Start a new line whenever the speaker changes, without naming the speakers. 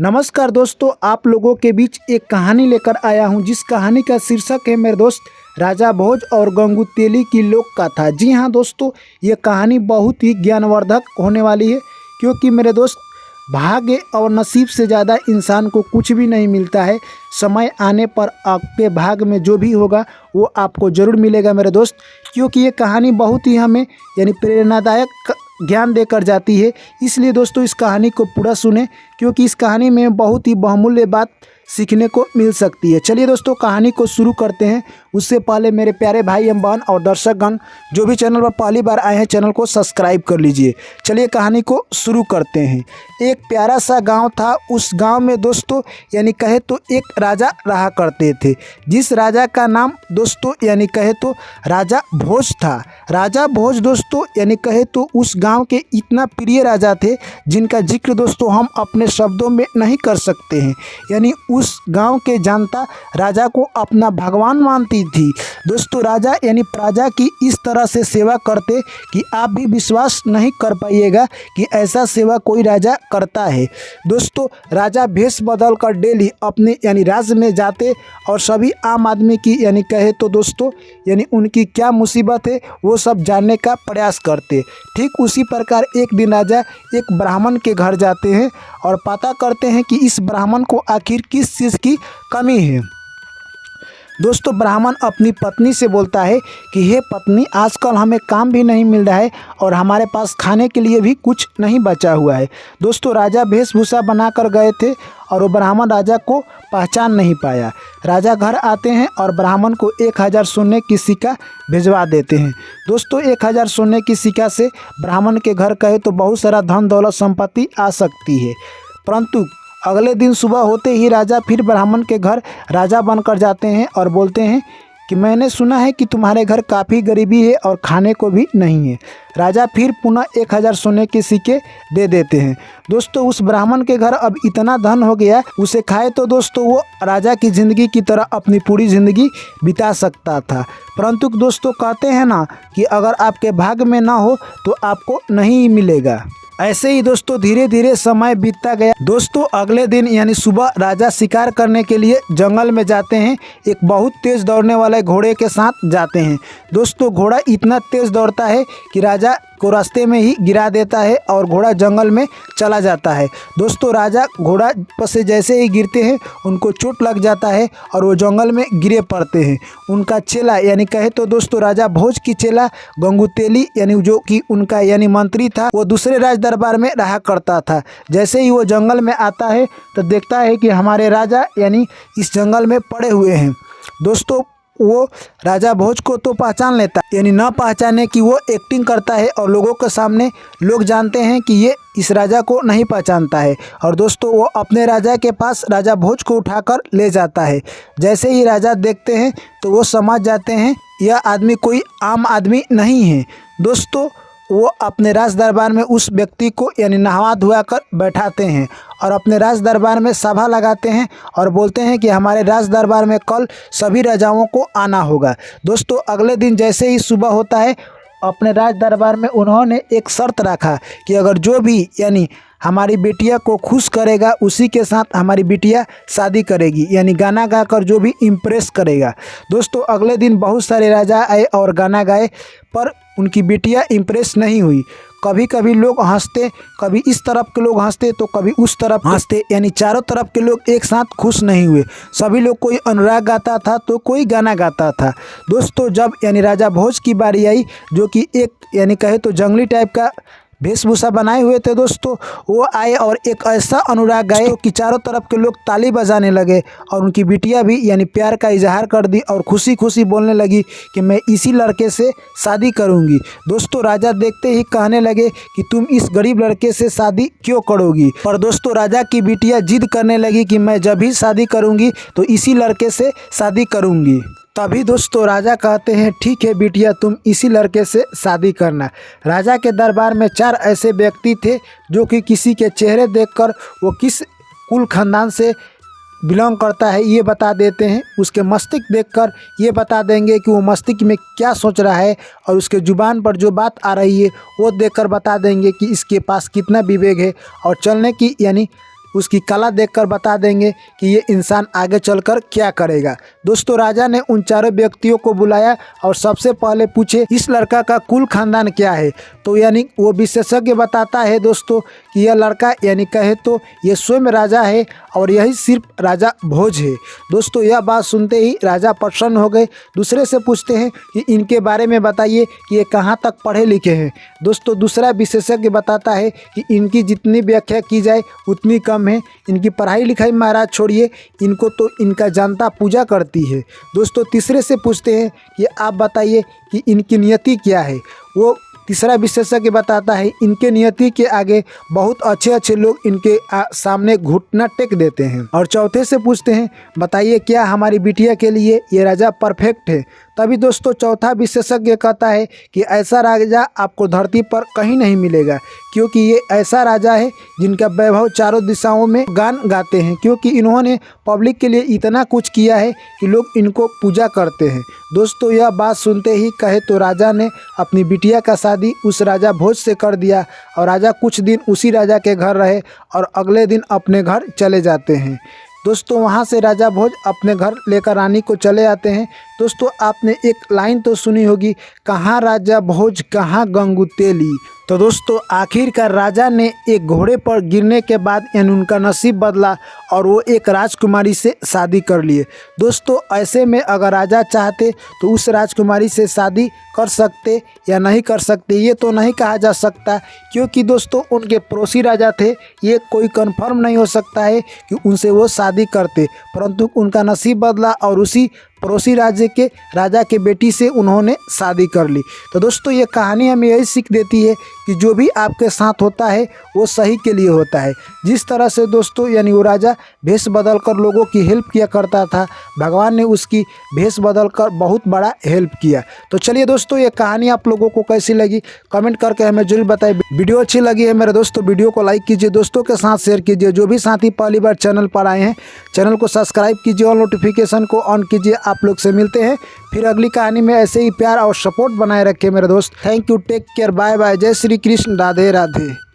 नमस्कार दोस्तों, आप लोगों के बीच एक कहानी लेकर आया हूं जिस कहानी का शीर्षक है मेरे दोस्त राजा भोज और गंगू तेली की लोक कथा। जी हां दोस्तों, ये कहानी बहुत ही ज्ञानवर्धक होने वाली है क्योंकि मेरे दोस्त भाग्य और नसीब से ज़्यादा इंसान को कुछ भी नहीं मिलता है। समय आने पर आपके भाग्य में जो भी होगा वो आपको ज़रूर मिलेगा मेरे दोस्त, क्योंकि ये कहानी बहुत ही हमें प्रेरणादायक ज्ञान देकर जाती है। इसलिए दोस्तों इस कहानी को पूरा सुने क्योंकि इस कहानी में बहुत ही बहुमूल्य बात सीखने को मिल सकती है। चलिए दोस्तों कहानी को शुरू करते हैं। उससे पहले मेरे प्यारे भाई एवं बहन और दर्शकगण जो भी चैनल पर पहली बार आए हैं चैनल को सब्सक्राइब कर लीजिए। चलिए कहानी को शुरू करते हैं। एक प्यारा सा गांव था। उस गांव में दोस्तों कहे तो एक राजा रहा करते थे, जिस राजा का नाम दोस्तों कहे तो राजा भोज था। राजा भोज दोस्तों कहे तो उस गांव के इतना प्रिय राजा थे जिनका जिक्र दोस्तों हम अपने शब्दों में नहीं कर सकते हैं। उस गांव के जनता राजा को अपना भगवान मानती थी। दोस्तों राजा प्रजा की इस तरह से सेवा करते कि आप भी विश्वास नहीं कर पाइएगा कि ऐसा सेवा कोई राजा करता है। दोस्तों राजा भेष बदल कर डेली अपने राज्य में जाते और सभी आम आदमी की कहे तो दोस्तों उनकी क्या मुसीबत है वो सब जानने का प्रयास करते। ठीक उसी प्रकार एक दिन राजा एक ब्राह्मण के घर जाते हैं और पता करते हैं कि इस ब्राह्मण को आखिर किस चीज़ की कमी है। दोस्तों ब्राह्मण अपनी पत्नी से बोलता है कि हे पत्नी, आजकल हमें काम भी नहीं मिल रहा है और हमारे पास खाने के लिए भी कुछ नहीं बचा हुआ है। दोस्तों राजा वेशभूषा बनाकर गए थे और वो ब्राह्मण राजा को पहचान नहीं पाया। राजा घर आते हैं और ब्राह्मण को 1000 सोने की सिक्का भिजवा देते हैं। दोस्तों 1000 सोने की सिक्का से ब्राह्मण के घर कहे तो बहुत सारा धन दौलत संपत्ति आ सकती है। परंतु अगले दिन सुबह होते ही राजा फिर ब्राह्मण के घर राजा बनकर जाते हैं और बोलते हैं कि मैंने सुना है कि तुम्हारे घर काफ़ी गरीबी है और खाने को भी नहीं है। राजा फिर पुनः 1000 सोने के सिक्के दे देते हैं। दोस्तों उस ब्राह्मण के घर अब इतना धन हो गया उसे खाए तो दोस्तों वो राजा की ज़िंदगी की तरह अपनी पूरी ज़िंदगी बिता सकता था। परंतु दोस्तों कहते हैं ना कि अगर आपके भाग्य में ना हो तो आपको नहीं मिलेगा। ऐसे ही दोस्तों धीरे धीरे समय बीतता गया। दोस्तों अगले दिन सुबह राजा शिकार करने के लिए जंगल में जाते हैं। एक बहुत तेज़ दौड़ने वाले घोड़े के साथ जाते हैं। दोस्तों घोड़ा इतना तेज़ दौड़ता है कि राजा को रास्ते में ही गिरा देता है और घोड़ा जंगल में चला जाता है। दोस्तों राजा घोड़ा पर से जैसे ही गिरते हैं उनको चोट लग जाता है और वो जंगल में गिरे पड़ते हैं। उनका चेला कहे तो दोस्तों राजा भोज की चेला गंगू तेली जो कि उनका मंत्री था, वो दूसरे राज दरबार में रहा करता था। जैसे ही वो जंगल में आता है तो देखता है कि हमारे राजा इस जंगल में पड़े हुए हैं। दोस्तों वो राजा भोज को तो पहचान लेता न पहचाने कि वो एक्टिंग करता है और लोगों के सामने लोग जानते हैं कि ये इस राजा को नहीं पहचानता है। और दोस्तों वो अपने राजा के पास राजा भोज को उठाकर ले जाता है। जैसे ही राजा देखते हैं तो वो समझ जाते हैं यह आदमी कोई आम आदमी नहीं है। दोस्तों वो अपने राज दरबार में उस व्यक्ति को नहवा धुआ कर बैठाते हैं और अपने राज दरबार में सभा लगाते हैं और बोलते हैं कि हमारे राज दरबार में कल सभी राजाओं को आना होगा। दोस्तों अगले दिन जैसे ही सुबह होता है अपने राज दरबार में उन्होंने एक शर्त रखा कि अगर जो भी हमारी बिटिया को खुश करेगा उसी के साथ हमारी बिटिया शादी करेगी, गाना गाकर जो भी इम्प्रेस करेगा। दोस्तों अगले दिन बहुत सारे राजा आए और गाना गाए पर उनकी बिटिया इम्प्रेस नहीं हुई। कभी कभी लोग हंसते, कभी इस तरफ के लोग हंसते तो कभी उस तरफ हंसते, चारों तरफ के लोग एक साथ खुश नहीं हुए। सभी लोग कोई अनुराग गाता था तो कोई गाना गाता था। दोस्तों जब राजा भोज की बारी आई जो कि एक कहे तो जंगली टाइप का वेशभूषा बनाए हुए थे, दोस्तों वो आए और एक ऐसा अनुराग गाए कि चारों तरफ के लोग ताली बजाने लगे और उनकी बिटिया भी प्यार का इजहार कर दी और खुशी खुशी बोलने लगी कि मैं इसी लड़के से शादी करूंगी। दोस्तों राजा देखते ही कहने लगे कि तुम इस गरीब लड़के से शादी क्यों करोगी। और दोस्तों राजा की बिटिया जिद करने लगी कि मैं जब भी शादी करूंगी तो इसी लड़के से शादी करूंगी। तभी दोस्तों राजा कहते हैं ठीक है बिटिया, तुम इसी लड़के से शादी करना। राजा के दरबार में 4 ऐसे व्यक्ति थे जो कि किसी के चेहरे देखकर वो किस कुल खानदान से बिलोंग करता है ये बता देते हैं। उसके मस्तिष्क देखकर ये बता देंगे कि वो मस्तिष्क में क्या सोच रहा है और उसके ज़ुबान पर जो बात आ रही है वो देखकर बता देंगे कि इसके पास कितना विवेक है और चलने की उसकी कला देखकर बता देंगे कि ये इंसान आगे चलकर क्या करेगा। दोस्तों राजा ने उन चारों व्यक्तियों को बुलाया और सबसे पहले पूछे इस लड़का का कुल खानदान क्या है। तो यानी वो विशेषज्ञ बताता है दोस्तों कि यह लड़का यानी कहे तो ये स्वयं राजा है और यही सिर्फ राजा भोज है। दोस्तों यह बात सुनते ही राजा प्रसन्न हो गए। दूसरे से पूछते हैं कि इनके बारे में बताइए कि ये कहाँ तक पढ़े लिखे हैं। दोस्तों दूसरा विशेषज्ञ बताता है कि इनकी जितनी व्याख्या की जाए उतनी कम है। इनकी पढ़ाई लिखाई महाराज छोड़िए, इनको तो इनका जनता पूजा करती है। दोस्तों तीसरे से पूछते हैं कि आप बताइए कि इनकी नियति क्या है। वो तीसरा विशेषज्ञ बताता है इनके नियति के आगे बहुत अच्छे अच्छे लोग इनके सामने घुटना टेक देते हैं। और चौथे से पूछते हैं बताइए क्या हमारी बिटिया के लिए ये राजा परफेक्ट है। तभी दोस्तों चौथा विशेषज्ञ कहता है कि ऐसा राजा आपको धरती पर कहीं नहीं मिलेगा, क्योंकि ये ऐसा राजा है जिनका वैभव चारों दिशाओं में गान गाते हैं, क्योंकि इन्होंने पब्लिक के लिए इतना कुछ किया है कि लोग इनको पूजा करते हैं। दोस्तों यह बात सुनते ही कहे तो राजा ने अपनी बिटिया का शादी उस राजा भोज से कर दिया और राजा कुछ दिन उसी राजा के घर रहे और अगले दिन अपने घर चले जाते हैं। दोस्तों वहाँ से राजा भोज अपने घर लेकर रानी को चले आते हैं। दोस्तों आपने एक लाइन तो सुनी होगी, कहाँ राजा भोज कहाँ गंगू तेली। तो दोस्तों आखिरकार राजा ने एक घोड़े पर गिरने के बाद यानी उनका नसीब बदला और वो एक राजकुमारी से शादी कर लिए। दोस्तों ऐसे में अगर राजा चाहते तो उस राजकुमारी से शादी कर सकते या नहीं कर सकते ये तो नहीं कहा जा सकता, क्योंकि दोस्तों उनके पड़ोसी राजा थे। ये कोई कंफर्म नहीं हो सकता है कि उनसे वो शादी करते, परंतु उनका नसीब बदला और उसी पड़ोसी राज्य के राजा के बेटी से उन्होंने शादी कर ली। तो दोस्तों ये कहानी हमें यही सीख देती है कि जो भी आपके साथ होता है वो सही के लिए होता है। जिस तरह से दोस्तों यानी वो राजा भेष बदल कर लोगों की हेल्प किया करता था, भगवान ने उसकी भेष बदल कर बहुत बड़ा हेल्प किया। तो चलिए दोस्तों ये कहानी आप लोगों को कैसी लगी कमेंट करके हमें जरूर बताइए। वीडियो अच्छी लगी है मेरे दोस्तों वीडियो को लाइक कीजिए, दोस्तों के साथ शेयर कीजिए। जो भी साथी पहली बार चैनल पर आए हैं चैनल को सब्सक्राइब कीजिए और नोटिफिकेशन को ऑन कीजिए। आप लोग से मिलते हैं फिर अगली कहानी में। ऐसे ही प्यार और सपोर्ट बनाए रखें मेरे दोस्त। Thank you, take care, bye bye, जय श्री कृष्ण, राधे राधे।